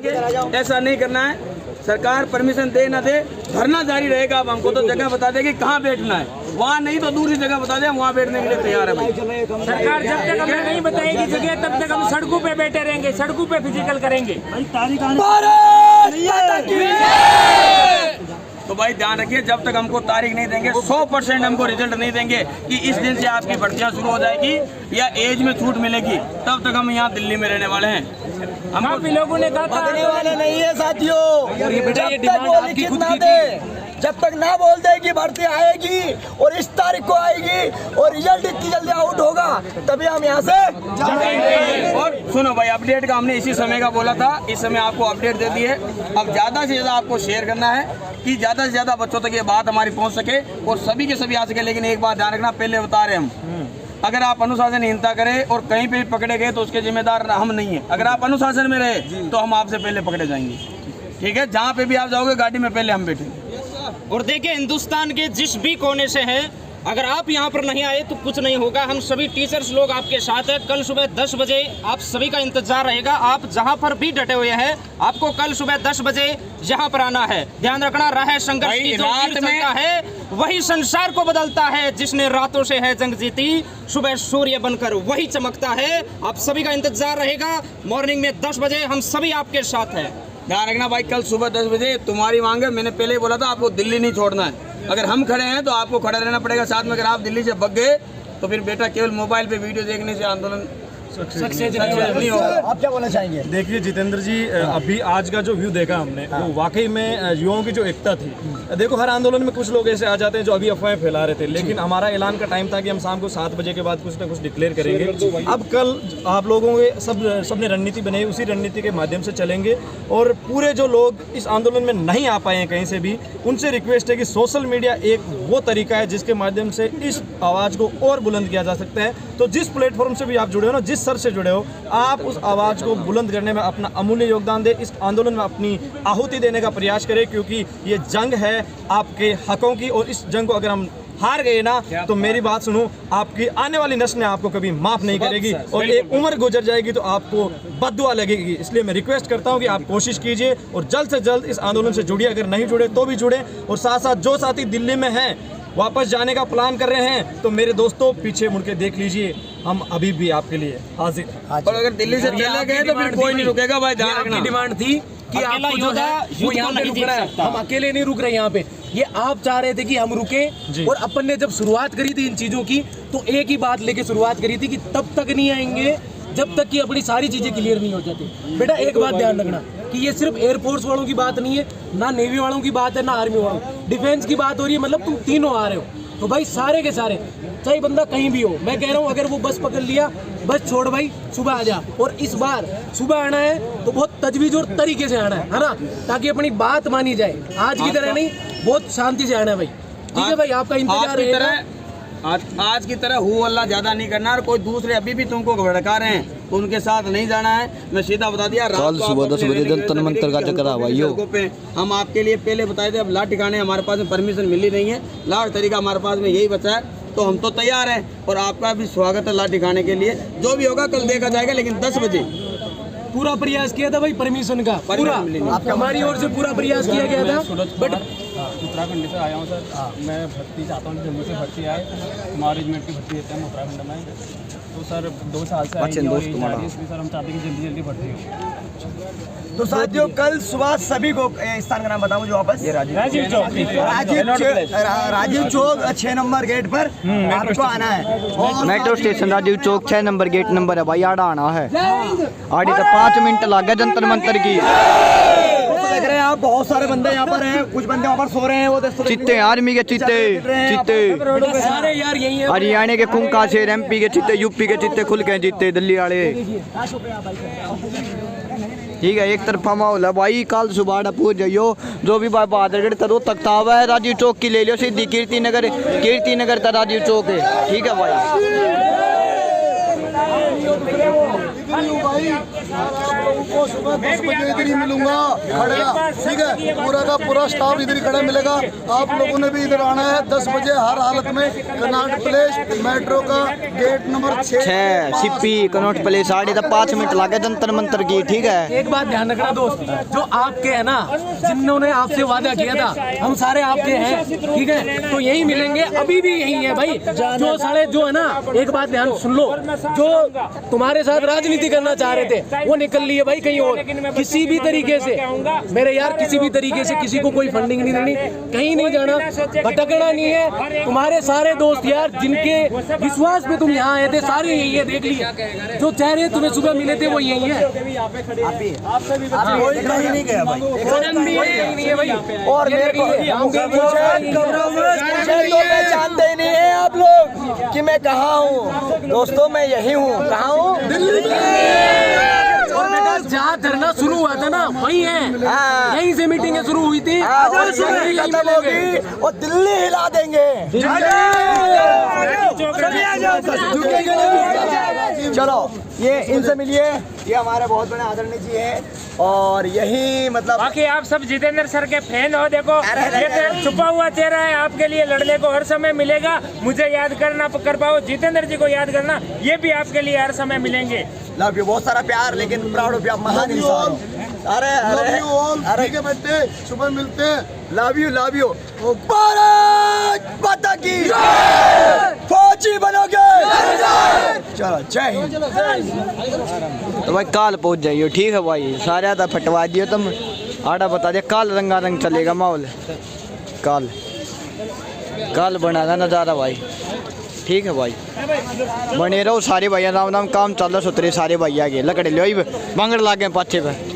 ऐसा नहीं करना है, सरकार परमिशन दे ना दे, धरना जारी रहेगा। अब हमको तो जगह बता देगी कहाँ बैठना है, वहाँ नहीं तो दूसरी जगह बता दे, वहाँ बैठने के लिए तैयार है भाई। सरकार जब तक हमें नहीं बताएगी जगह, तब तक हम सड़कों पे बैठे रहेंगे, सड़कों पे फिजिकल करेंगे। तो भाई ध्यान रखिए, जब तक हमको तारीख नहीं देंगे, 100% हमको रिजल्ट नहीं देंगे कि इस दिन से आपकी भर्तियां शुरू हो जाएगी या एज में छूट मिलेगी, तब तक हम यहाँ दिल्ली में रहने वाले हैं। हम काफी लोगों ने कहा था वाले नहीं है साथियों, जब तक ना बोल दे कि भर्ती आएगी और इस तारीख को आएगी और रिजल्ट इतनी जल्दी आउट होगा, तभी हम यहाँ से जाएंगे। और सुनो भाई, अपडेट का हमने इसी समय का बोला था, इस समय आपको अपडेट दे दी है। अब ज़्यादा से ज़्यादा आपको शेयर करना है कि ज़्यादा से ज़्यादा बच्चों तक ये बात हमारी पहुँच सके और सभी के सभी आ सके। लेकिन एक बात ध्यान रखना, पहले बता रहे हम, अगर आप अनुशासनहीनता करें और कहीं पे पकड़े गए तो उसके जिम्मेदार हम नहीं है। अगर आप अनुशासन में रहे तो हम आपसे पहले पकड़े जाएंगे, ठीक है। जहाँ पे भी आप जाओगे गाड़ी में पहले हम बैठेंगे। और देखिए, हिंदुस्तान के जिस भी कोने से हैं, अगर आप यहाँ पर नहीं आए तो कुछ नहीं होगा। हम सभी टीचर्स लोग आपके साथ हैं। कल सुबह 10 बजे आप सभी का इंतजार रहेगा। आप जहाँ पर भी डटे हुए हैं, आपको कल सुबह 10 बजे यहाँ पर आना है। ध्यान रखना, राह संघर्ष की जो तीर चलता है वही संसार को बदलता है। जिसने रातों से है जंग जीती, सुबह सूर्य बनकर वही चमकता है। आप सभी का इंतजार रहेगा। मॉर्निंग में 10 बजे हम सभी आपके साथ हैं। ध्यान रखना भाई, कल सुबह 10 बजे तुम्हारी मांग है। मैंने पहले ही बोला था, आपको दिल्ली नहीं छोड़ना है। अगर हम खड़े हैं तो आपको खड़ा रहना पड़ेगा साथ में। अगर आप दिल्ली से भग गए तो फिर बेटा केवल मोबाइल पे वीडियो देखने से आंदोलन सक्सेस नहीं होगा। आप क्या बोलना चाहेंगे? देखिए जितेंद्र जी, अभी आज का जो व्यू देखा हमने, वो वाकई में युवाओं की जो एकता थी। देखो, हर आंदोलन में कुछ लोग ऐसे आ जाते हैं जो अभी अफवाहें फैला रहे थे, लेकिन हमारा ऐलान का टाइम था कि हम शाम को 7 बजे के बाद कुछ ना कुछ डिक्लेयर करेंगे। अब कल आप लोगों के सबने रणनीति बनाई, उसी रणनीति के माध्यम से चलेंगे। और पूरे जो लोग इस आंदोलन में नहीं आ पाए हैं कहीं से भी, उनसे रिक्वेस्ट है कि सोशल मीडिया एक वो तरीका है जिसके माध्यम से इस आवाज़ को और बुलंद किया जा सकता है। तो जिस प्लेटफॉर्म से भी आप जुड़े हो ना, जिस सर से जुड़े हो, आप उस आवाज़ को बुलंद करने में अपना अमूल्य योगदान दें। इस आंदोलन में अपनी आहुति देने का प्रयास करें, क्योंकि ये जंग है आपके हकों की। और इस जंग को अगर हम हार गए ना, तो मेरी बात सुनो, आपकी आने वाली नस्लें आपको कभी माफ नहीं करेगी और एक उम्र गुजर जाएगी तो आपको बद्दुआ लगेगी। इसलिए मैं रिक्वेस्ट करता हूं कि आप कोशिश कीजिए और जल्द से जल्द इस आंदोलन से जुड़िए। अगर नहीं जुड़े तो भी जुड़े। और साथ साथ जो साथी दिल्ली में हैं, वापस जाने का प्लान कर रहे हैं, तो मेरे दोस्तों पीछे मुड़ के देख लीजिए, हम अभी भी आपके लिए हाजिर। और अगर दिल्ली से चले गए तो फिर कोई नहीं रुकेगा भाई। ध्यान रखना, डिमांड थी कि आपको जो है वो यहाँ पे रुक रहा है, हम अकेले नहीं रुक रहे यहाँ पे। ये आप चाह रहे थे कि हम रुके, और अपन ने जब शुरुआत करी थी इन चीजों की, तो एक ही बात लेके शुरुआत करी थी कि तब तक नहीं आएंगे जब तक कि अपनी सारी चीजें क्लियर नहीं हो जाती। बेटा एक बात ध्यान रखना कि ये सिर्फ एयरफोर्स वालों की बात नहीं है, ना नेवी वालों की बात है, ना आर्मी वालों, डिफेंस की बात हो रही है। मतलब तुम तीनों आ रहे हो, तो भाई सारे के सारे, चाहे बंदा कहीं भी हो, मैं कह रहा हूँ अगर वो बस पकड़ लिया, बस छोड़ भाई, सुबह आ जा। और इस बार सुबह आना है तो बहुत तजवीज और तरीके से आना है ना, ताकि अपनी बात मानी जाए। आज की तरह नहीं, बहुत शांति से आना है भाई, ठीक है भाई? आपका इंतजार है। आज की तरह हु अल्लाह ज्यादा नहीं करना। और कोई दूसरे अभी भी तुमको भड़का रहे हैं तो उनके साथ नहीं जाना है। मैं सीधा बता दिया, कल सुबह 10 बजे जंतर मंतर का चक्कर आवाइयो पे हम आपके लिए पहले बताए थे। अब लाठ ठिकाने हमारे पास में परमिशन मिली नहीं है, लाठ तरीका हमारे पास में यही बचा है, तो हम तो तैयार हैं। और आपका भी स्वागत है लाठ ठिकाने के लिए। जो भी होगा कल देखा जाएगा, लेकिन 10 बजे पूरा प्रयास किया था भाई परमिशन का, पूरा हमारी ओर से पूरा प्रयास किया गया था। बट उत्तराखंड से आया हूँ सर, मैं भर्ती चाहता हूँ, जम्मू से भर्ती आए, हमारे रेजिमेंट की भर्ती देते हैं उत्तराखंड में। तो सर 2 साल से इसलिए सर हम चाहते हैं कि जल्दी जल्दी भर्ती हो। तो साथियों, कल सुबह सभी को स्थान का नाम बताऊं जो वापस राजीव चौक 6 नंबर गेट पर आपको आना है। Metro station Rajiv Chowk 6 number gate number है भाई, आड़ा आना है। आड़ी तो 5 मिनट लग गए जंतर मंतर की। देख रहे हैं आप, बहुत सारे बंदे यहाँ पर हैं, कुछ बंदे वहाँ पर सो रहे हैं। वो चित्ते आर्मी के चित्ते सारे यार यही है, हरियाणा के कुंका शेर, MP के चित्ते, यूपी के चित्ते खुल के जीते दिल्ली वाले। ठीक है, एक तरफा माहौल है भाई। कल सुबह पूछ जाइयो, जो भी भाई बहादुरगढ़ तरो तख्तावा है, राजीव चौक की ले लियो सीधी कीर्ति नगर का राजीव चौक है। ठीक है भाई। इधर ही हूँ भाई, आप लोगों को सुबह 10 बजे इधर ही मिलूंगा खड़ा, ठीक है। पूरा का पूरा स्टाफ इधर ही खड़ा मिलेगा। आप लोगों ने भी इधर आना है 10 बजे हर हालत में। कनॉट प्लेस मेट्रो का गेट नंबर 6 सिप्पी कनॉट प्लेस 5.5 मिनट लगे जंतर मंतर की, ठीक है। एक बात ध्यान रखना दोस्त, जो आपके है ना, जिन्होंने आपसे वादा किया था, हम सारे आपके हैं, ठीक है। तो यही मिलेंगे, अभी भी यही है भाई। जो साले जो है ना, एक बात ध्यान सुन लो, जो तुम्हारे साथ राजनीति करना चाह रहे थे वो निकल लिए भाई कहीं और। किसी भी तरीके से मेरे यार, किसी भी तरीके से किसी को कोई फंडिंग नहीं देनी, कहीं नहीं जाना, भटकना नहीं है। तुम्हारे सारे दोस्त यार जिनके विश्वास पे तुम यहाँ आए थे, सारे यही है, देख लिए। जो चेहरे तुम्हें सुबह मिले थे वो यही है। कोई कहीं नहीं गया भाई, यही नहीं है भाई। और मेरे को तो पहचानते ही नहीं है आप लोग कि मैं कहाँ हूँ। दोस्तों मैं यही हूँ, कहाँ हूँ, दिल्ली। और बेटा जहाँ धरना शुरू हुआ था ना वही है, यहीं से मीटिंग शुरू हुई थी, खत्म होगी और दिल्ली हिला देंगे। चलो ये इनसे मिलिए, ये हमारे बहुत बड़े आदरणीय जी हैं और यही मतलब बाकी आप सब जितेंद्र सर के फैन हो। देखो ये तो छुपा हुआ चेहरा है, आपके लिए लड़ने को हर समय मिलेगा। मुझे याद करना कर पाओ, जितेंद्र जी को याद करना, ये भी आपके लिए हर समय मिलेंगे। लव यू, बहुत सारा प्यार, लेकिन प्राउड ऑफ यू, महान इंसान। अरे अरे ठीक है बेटे, सुबह मिलते हैं। लव यू भारत माता की फौजी बनोगे। चलो जय हिंद। तो भाई काल पहुंच जाइयो, ठीक है भाई। सारे आधा फटवा दियो तुम, आड़ा बता दिया। काल रंगारंग चलेगा माहौल, काल बनाना नज़ारा भाई, ठीक है भाई। बने रहो सारे भैया, राम राम काम चल रहा सुतरे सारे भैया के लकड़े लो बांगड़ लागे पाछे पे।